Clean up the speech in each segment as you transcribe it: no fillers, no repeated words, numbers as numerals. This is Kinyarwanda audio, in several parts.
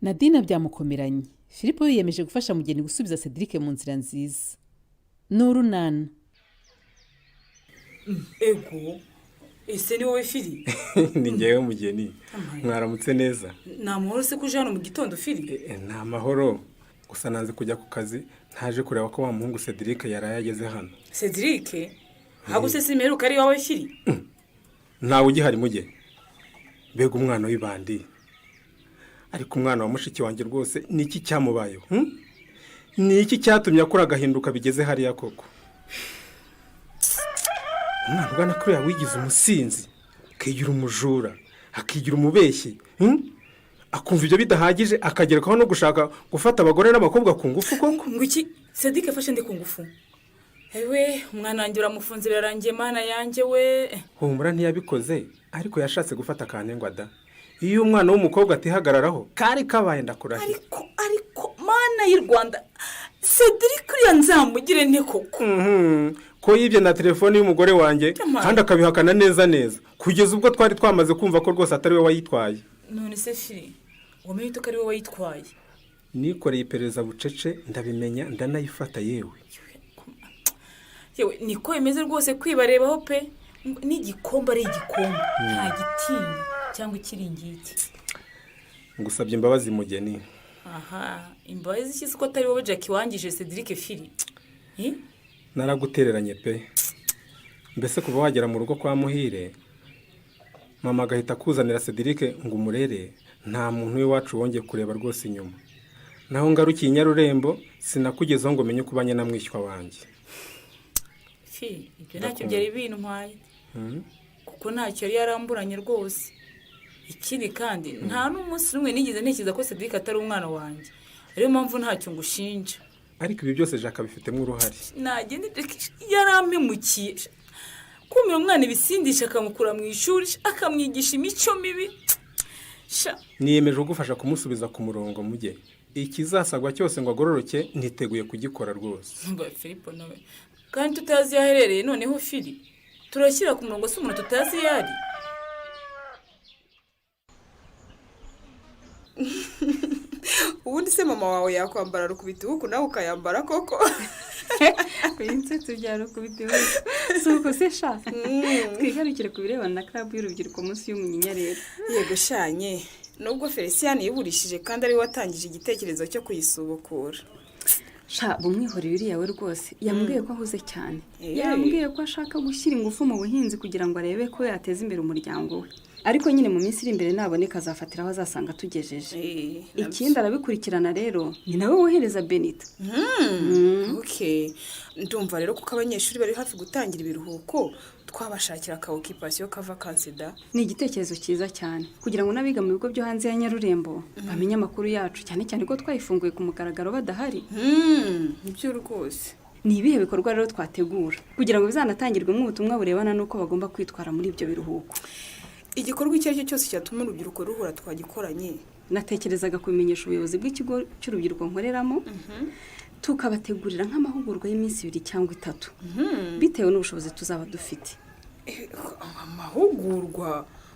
Nadine byamukomeranye. Filipo yiyemeje gufasha Mugeni gusubiza Cedric mu nzira nziza. N'urunana. Ego, ese ni wowe Fili? Ni njyewe Mugeni. Mwaramutse neza. Nta mahoro se kuje hano mu gitondo Fili? Nta mahoro. Gusa naze kujya ku kazi, ntaje kureba ko wa muhungu Cedric yaraye ageze hano. Cedric? Hago se simeruka ari wawe Fili? Ntawe ugihari Mugeni. Mbega umwana w'ibandi. Ariko umwana wa mushiki wanjye rwose niki cyamubayeho? Niki cyatumye akora agahinduka bigeze hariya koko? Umwana ugana kuri wigize umusinzi, akigira umujura, akigira umubeshyi, akumva ibyo bidahagije akagerekaho no gushaka gufata abagore n'abakobwa ku ngufu koko. Ngo iki Cedric afashe ndi ku ngufu? Ewe umwana wanjye uramufunze birarangiye mana yanjye we. Humura ntiyabikoze ariko yashatse gufata kanengwa da. Iyo umwana w'umukobwa atihagararaho kari kabaye ndakurahi. Ariko mana y'u Rwanda Cedric uriya nzamugire nte koko? Ko yibye na telefone y'umugore wanjye kandi akabihakana neza kugeza ubwo twari twamaze kumva ko rwose atari we wayitwaye. None se Fili wamenye ko ari we wayitwaye? Nikoreye iperereza bucece ndabimenya ndanayifata yewe niko imeze rwose kwibarebaho pe n'igikombe ari igikombe nta gitinya cyangwa ikiringiti. Ngusabye imbabazi Mugeni. Aha imbabazi iki ko atari wowe Jackie wangije Cedric Fili? Naragutereranye pe. Mbese kuva wagera mu rugo kwa Muhire mama agahita kuzanira Cedric ngo umurere, nta muntu w'iwacu wongeye kureba rwose inyuma. Naho ngarukiye Nyarurembo sinakugezaho ngo menye kubanye na mwishywa wanjye. Fili ibyo ntacyo byari bintwaye kuko ntacyo yari yaramburanye rwose. Ikindi kandi nta n'umunsi n'umwe nigeze ntekereza ko Cedric atari umwana wanjye, ariyo mpamvu ntacyo ngushinja. Ariko ibi byose Jacques abifitemo uruhare. Nagende yarampemukiye kumira umwana ibisindisha akamukura mu ishuri akamwigisha imico mibi. Niyemeje kugufasha kumusubiza ku murongo Muge. Ikizasagwa cyose ngo agororoke niteguye kugikora rwose. Ngo Filipo nawe kandi tutazi yaherereye noneho Fili turashyira ku murongo se umuntu tutazi yari. Ubundi se mama wawe yakwambara rukubituku nawe ukayambara koko? Pinse tujya rukubituku. Suko se shaka. Twigarukire ku birebana na club y'urubyiruko munsi y'umunyinya rero. Yego shanye. Nubwo Felician yiburishije kandi ari watangije igitekerezo cyo kuyisubukura. Sha bumwihoreye uri yawe rwose. Yambwiye ko ahuze cyane. Yambwiye ko ashaka gushyira ingufu mu buhinzi kugira ngo arebe ko yateza imbere umuryango we. Ariko nyine mu minsi iri imbere naboneka azafatiraho azasanga tugejeje. Ikindi arabikurikirana rero ni nawe wohereza Benita. Okay. Ndumva rero kuko abanyeshuri bari hafi gutangira ibiruhuko twabashakira ka occupation ka vacances da. Ni igitekerezo cyiza cyane kugira ngo nabiga mu bigo byo hanze ya Nyarurembo bamenye amakuru yacu cyane ko twayifunguye ku mugaragaro badahari. Nibyo rwose. Ni ibihe bikorwa rero twategura kugira ngo bizanatangirwe mu butumwa burebana nuko bagomba kwitwara muri ibyo biruhuko. Igikorwa icyo ari cyo cyose cyatuma urubyiruko ruhura twagikoranye. Natekerezaga kubimenyesha ubuyobozi bw'ikigo cy'urubyiruko nkoreramo tukabategurira nk'amahugurwa y'iminsi 2 cyangwa 3 bitewe n'ubushobozi tuzaba dufite.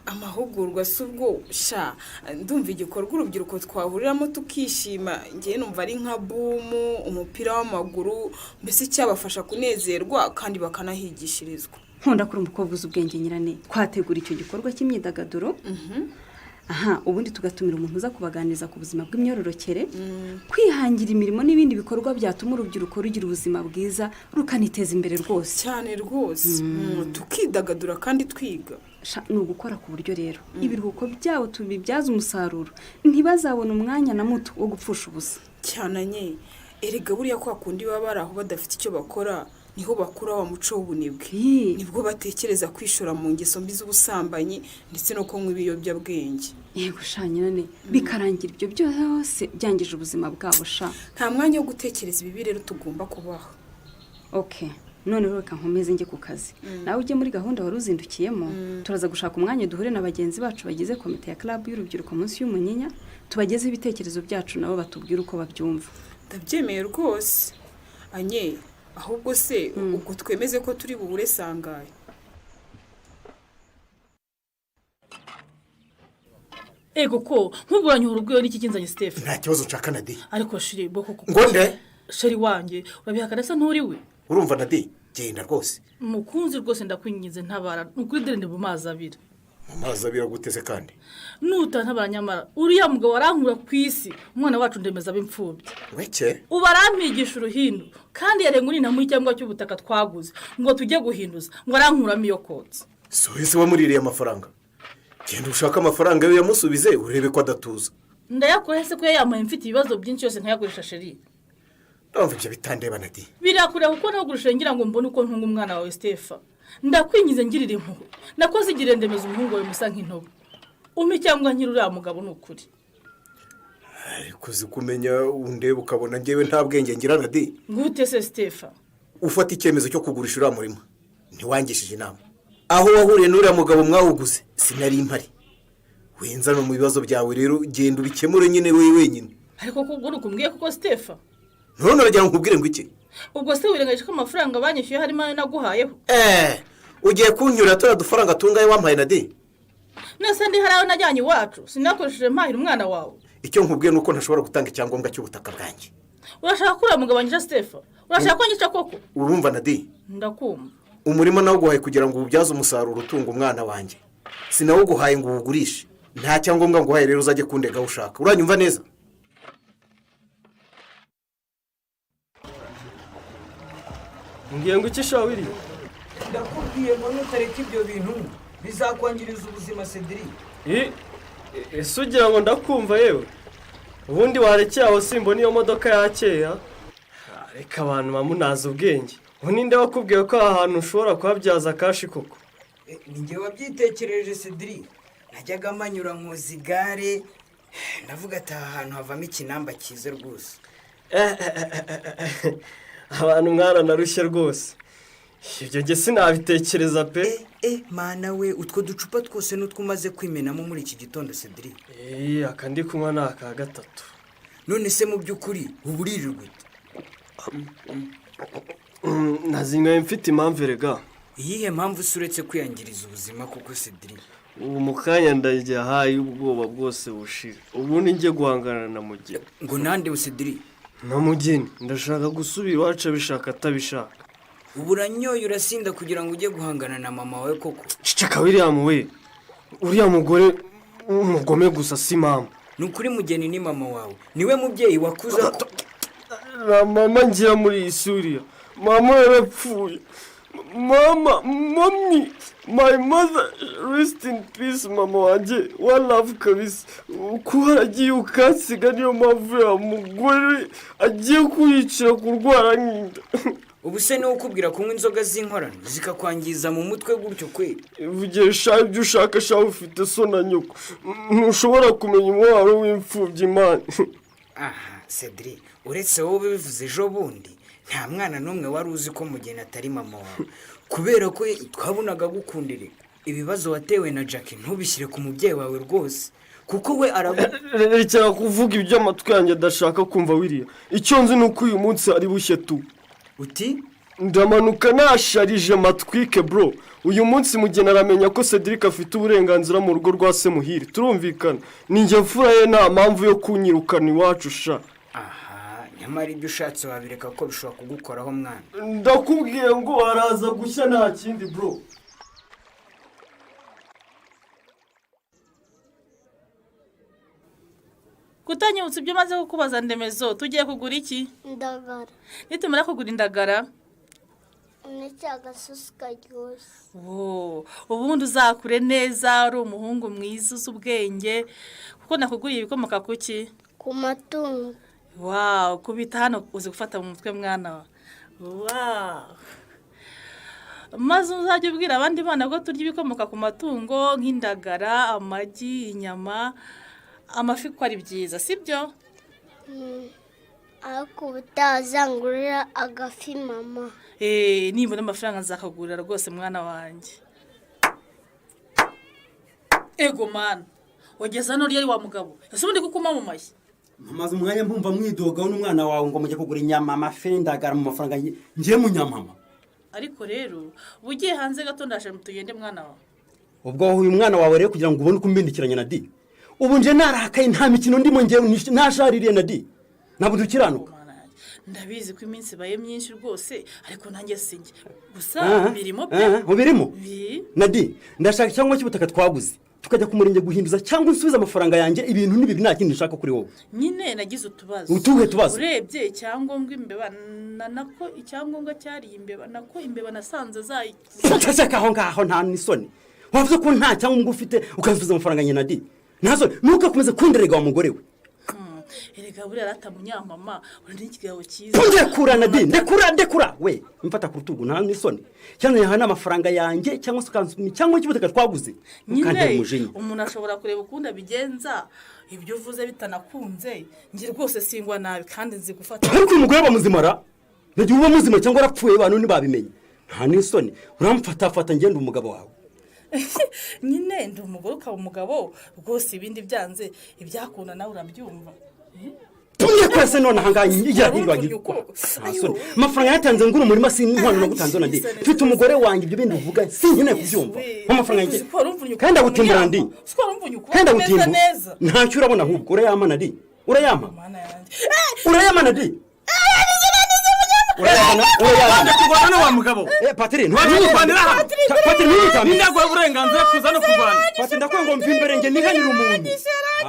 Amahugurwa subwo sha ndumva igikorwa urubyiruko twahuriramo tukishima ngiye numva ari nka boom umupira w'amaguru mbese cyabafasha kunezerwa kandi bakanahigishirizwa. Nkunda kuri umukobwa uzubwenge nyirane twategura icyo gikorwa cy'imyidagaduro. Ubundi tugatumira umuntu uza kubaganiriza ku buzima bw'imyororokere, kwihangira imirimo n'ibindi bikorwa byatuma urubyiruko rugira ubuzima bwiza rukaniteza imbere rwose. Cyane rwose. Tukidagadura kandi twiga. Ni ugukora ku buryo rero ibiruhuko byabo tubibyaza umusaruro ntibazabona umwanya na muto wo gupfusha ubusa. Cyananye erega buriya kwa kundi baba baraho badafite icyo bakora niho bakura wa muco w'ubunebwe. Nibwo batekereza kwishora mu ngeso mbi z'ubusambanyi ndetse no kunywa ibiyobyabwenge. Yego shanyane bikarangira ibyo byose byangije ubuzima bwabo sha. Nta mwanya wo gutekereza ibibi rero tugomba kubaho. Okay. None reka nkomeze njye ku kazi. Nawe ujye muri gahunda wari uzindukiyemo turaza gushaka umwanya duhure na bagenzi bacu bagize komite ya club y'urubyiruko munsi y'umunyinya tubageze ibitekerezo byacu nabo batubwira uko babyumva. Ndabyemeye rwose. Anye ahubwo se ubwo twemeze ko turi buhure sangaye. ego ko nk'ubwanyu urugwiro n'iki kinzanye Steph. nta kibazo nshaka Nadi. Ariko shiri boko kuko ngo nde shiri wanjye urabihakana se nturi we. urumva Nadi genda rwose Mukunzi rwose ndakwinginze ntabara ukuri dere mu mazi abira. mu mazi abira guteze kandi Nutantabara nyamara uriya mugabo warankura ku isi umwana wacu ndemeza b'imfubyi. weke Ubarampigisha uruhindu kandi yarenguni na mu cyangwa cy'ubutaka twaguze ngo tujye guhinduza ngo arankuramo iyo kotse. so ese wamuririye amafaranga genda ushaka amafaranga yo yamusubize urebe ko adatuza. Ndayakora se ko yamaye mfite ibibazo byinshi yose nkayagurisha sheri. ndumva ibyo bitandeba Nadi. Birakure kuko nagurisha ngira ngo mbone uko ntunga umwana wawe Steph. Ndakwingize ngirira impuhwe. Nakoze igire ndemeza umuhungu wawe musa nk'intobo. Umi cyangwa nkiri uriya mugabo n'ukuri. ariko uzi kumenya undeba ukabona ngewe nta bwenge ngira Nadi. Ngute se Steph. ufata icyemezo cyo kugurisha uriya murima ntiwangishije inama. aho wahuriye n'uriya mugabo mwawuguze sinari impari. wenzana mu bibazo byawe rero genda ubikemure nyine wewe wenyine. Ariko kubwo nukumbwiye kuko Steph. none urajya nkubwire ngo iki? Ubwo se wirengagije ko amafaranga banyishyuye harimo ayo naguhayeho. ugiye kunyura tora dufaranga tungaye wampaye Nadi. Nese ndi harayo najyanye iwacu sinakoresheje mpahira umwana wawe. icyo nkubwiye nuko ntashobora gutanga icyangombwa cy'ubutaka bwanjye. Urashaka kuri mugabo wanjye Steph. Urashaka ko ngica koko? urumva Nadi? Ndakumva. umurima nawo guhaye kugira ngo ubyaze umusaruro utunga umwana wanjye. sinawo guhaye ngo ugurishe. nta cyangombwa ngo uhaye rero uzajye kundega ushaka. uranyumva neza? ngiye ngo iki shawiri ndakubwiye ngo nutareka ibyo bintu bizakwangiriza ubuzima Cedric. ese ugira ngo ndakumva yewe ubundi warekeye aho simbona iyo modoka yakeya. reka abantu bamunaza ubwenge. ninde wakubwiye ko aha hantu ushobora kuhabyaza kashi koko? ni njye wabyitekereje Cedric. najyaga manyura nkoza igare ndavuga ati aha hantu havamo ikinamba cyiza rwose. abantu mwaranarushye rwose. ibyo nge sinabitekereza pe. mana we utwo ducupa twose n'utwo umaze kwimenamo muri iki gitondo Cedric. aka ndi kunywa ni aka gatatu. none se mu by'ukuri uba uririrwa ute? nazinyweye mfite impamvu erega. iyihe mpamvu se uretse kwiyangiriza ubuzima kuko Cedric? ubu mu kanya ndajya hayi ubwoba bwose bushira. ubundi njye guhangana na mugeni. ngo nande we Cedric? na mugeni ndashaka gusubira iwacu abishaka atabishaka. ubu uranyoye urasinda kugira ngo ujye guhangana na mama wawe koko? ceceka William we. uriya mugore umugome gusa si mama. ni ukuri mugeni ni mama wawe niwe mubyeyi wakuze ko. mama ngira muri iyi suriya. mama yarapfuye. mami my mother rest in peace mama wanjye one love kabisa. kuba aragiye ukansiga niyo mpamvu ya mugore agiye kuyicira kurwara nk'inda. ubu se niwe ukubwira kunywa inzoga z'inkorano zikakwangiza mu mutwe gutyo kwe? vugisha ibyo ushaka shaho ufite so na nyoko. ntushobora kumenya umubabaro w'imfubyi imana. aha Cedric uretse wowe bivuze ejo bundi nta mwana n'umwe wari uzi ko mugeni atari mama wawe kubera ko twabonaga gukundira ibibazo watewe na Jackie ntubishyire ku mubyeyi wawe rwose kuko we rekera kuvuga ibyo amatwi yanjye adashaka kumva William. icyo nzi ni uko uyu munsi ari bushye tu. uti ndamanuka nasharije matwike bro. uyu munsi mugeni aramenya ko Cedric afite uburenganzira mu rugo rwa Semuhire. turumvikana ni njye mfura ye nta mpamvu yo kunyirukana iwacu sha. aha nyamara ibyo ushatse wabireka ko bishobora kugukoraho mwana. ndakubwiye ngo araza gushya nta kindi bro. Kutanyibutsa ibyo maze kukubaza ndemezo tugiye kugura iki? Indagara. Nitumara kugura indagara N'agasosi karyoshye. ubundi uzakure neza ari umuhungu mwiza uzi ubwenge kuko nakuguriye ibikomoka ku ki? Ku matungo. kubita hano uzi gufata mu mutwe mwana wa. maze uzajya ubwira abandi bana ko turya ibikomoka ku matungo nk'indagara, amagi, inyama, amafi ko ari byiza sibyo? Ariko ubutazangurira agafi mama. Nimbona amafaranga nzakagurira rwose mwana wanjye. Ego mana wageza hano ryari wa mugabo ese ubundi kuko mu mashyi maze umwanya mpumva mwidogaho n'umwana wawe ngo mujye kugura inyama, amafi, indagara mu mafaranga ngiye mu nyamama. ariko rero ugiye hanze gato ndaje tugende mwana wawe. ubwo uyu mwana wawe rero kugira ngo ubone uko umbindikiranya na di ubu nje narakaye nta mikino ndimo ngewe nashaririye Nadi ntabwo dukiranuka. ndabizi ko iminsi ibaye myinshi rwose ariko nanjye sinjye gusa birimo pe ubirimo Nadi ndashaka cyangwa cy'ubutaka twaguze tukajya ku murenge guhinduza cyangwa nsubiza amafaranga yanjye ibintu nibi nta kindi nshaka kuri wowe. nyine nagize utubazo. Utuhe tubazo? urebye icyangombwa imbeba nako icyangombwa cyari imbeba nako imbeba nasanze zayi. Saka aho ngaho nta nisoni. Wavuze ko nta cyangombwa ufite ukazubiza amafaranga nyine Nadi. Nazo nuko akomeza kunderega wa mugore we. Erega buriya ratamunyamama uri n'ikigabo cyiza. Ndekura Nadi ndekura we mfata ku rutugu nta nisoni. Cyane hana amafaranga yanjye cyangwa se ukansumi cyangwa cy'ubutaka twaguze. Nyine umuntu ashobora kureba ukundi abigenza ibyo uvuze bitanakunze ngi rwose singwa nabi kandi nzi gufata. Ariko umugore bamuzimara nagiye uba muzima cyangwa arapfuye abantu ntibabimenye. Nta nisoni uramfata ngenda umugabo wawe. Nyine ndi umugore ukaba umugabo rwose ibindi byanze ibyakunda nawe urabyumva. Tumye kwese none hanganye igira hirwagi. Amafaranga yatanze nguru muri masini nkwano no gutanzo Nadi. Mfite umugore wanjye ibyo bindi uvuga sinkene kubyumva. Amafaranga yanjye. Kandi agutimbura ndi. Kandi agutimba. Ntacyo urabona ahubwo urayama Nadi. Urayama Nadi. Urayama kurwana wa mugabo. Patiri ntubanira hano. Patiri ntuyitambe. Nindagwa uburenganzira kuza no kurwana. Patiri ndakwengo mpimbere nge nihanira umuntu.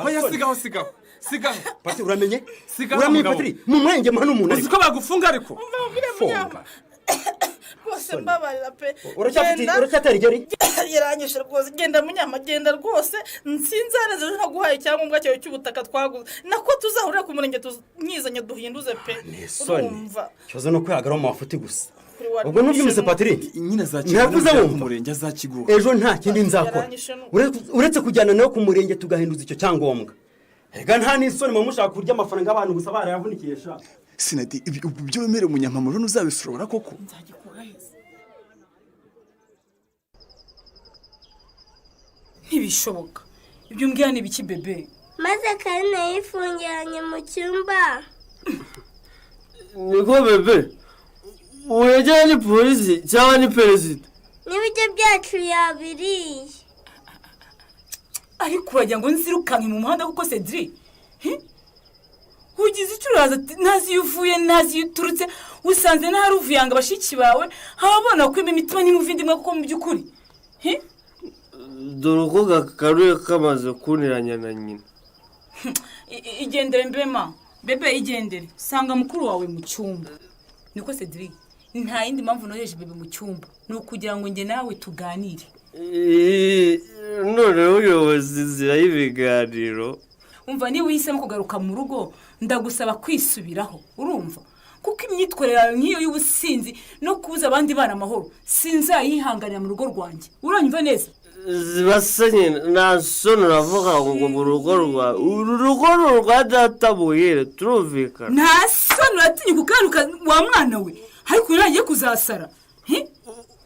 Oya sigaho. Patiri uramenye? Uramenye Patiri mu mwenge mahano umuntu. Uziko bagufunga ariko. Rwose mbabarira pe. Uracyatera igeri? Yaranyishe rwose genda munyamagenda rwose nsinzaneze ntaguhaye icyangombwa cyawe cy'ubutaka twaguze nako tuzahurira ku murenge nyizanye duhinduze pe. Urumva cyoza no kwihagara mu mafuti gusa. Ubwo nubyumise Patiri nyine zakigura ku murenge azakigura. Ejo nta kindi nzakora uretse kujyana nawe ku murenge tugahinduza icyo cyangombwa. Ega nta nisoni mu mushaka kurya amafaranga abantu gusa barayavunikiye sha. Sinadi ibyo wemere umunyamamuro ntuzabishobora koko. Ntibishoboka ibyo mbwira ni biki bebe. Maze Karine yifungiranye mu cyumba. Niko bebe uyajyana ni polisi cyangwa ni perezida? N'ibiryo byacu yabiriye. Ariko urajya ngo nzirukanke mu muhanda kuko Cedric ugize icyo uraza ntazi iyo uvuye ntazi iyo uturutse usanze ntari uvuyanga bashiki bawe habona ko imitima n'imuvindimwe kuko mu by'ukuri dore uko gakaruye kamaze kuniranya na nyina. Igendere mbema bebe igendere sanga mukuru wawe mu cyumba. Niko Cedric nta yindi mpamvu noheje bebe mu cyumba ni ukugira ngo nge nawe tuganire. None uyobozi zira y'ibiganiro. Umva niba uhisemo kugaruka mu rugo ndagusaba kwisubiraho urumva kuko imyitwarire nk'iyo y'ubusinzi no kubuza abandi bana amahoro sinzayihanganira mu rugo rwanjye. Uranyumva neza? Zibasanye nasoni uravuga ngo mu rugo rwa urugo rwa data buhire turumvikana. Nta soni uratinya kugaruka wa mwana we ariko uragiye kuzasara.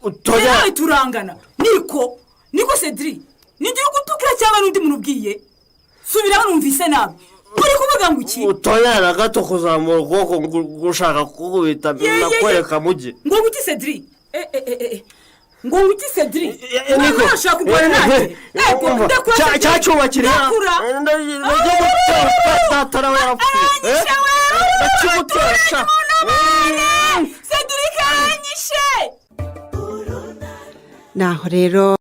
Utoya turangana niko Cedric nijye gutukira cyangwa n'undi muntu ubwiye subiraho numvise nabi uri kuvuga ngo iki? Utoya na gato kuzamura ukuboko gushaka kukubita nakwereka mujye ngo guti Cedric ngo guti Cedric niko ashaka kurwana nanjye ndakura cyacubakira ndatara yarapfuye ndakimutesha Cedric aranyishe. Naho rero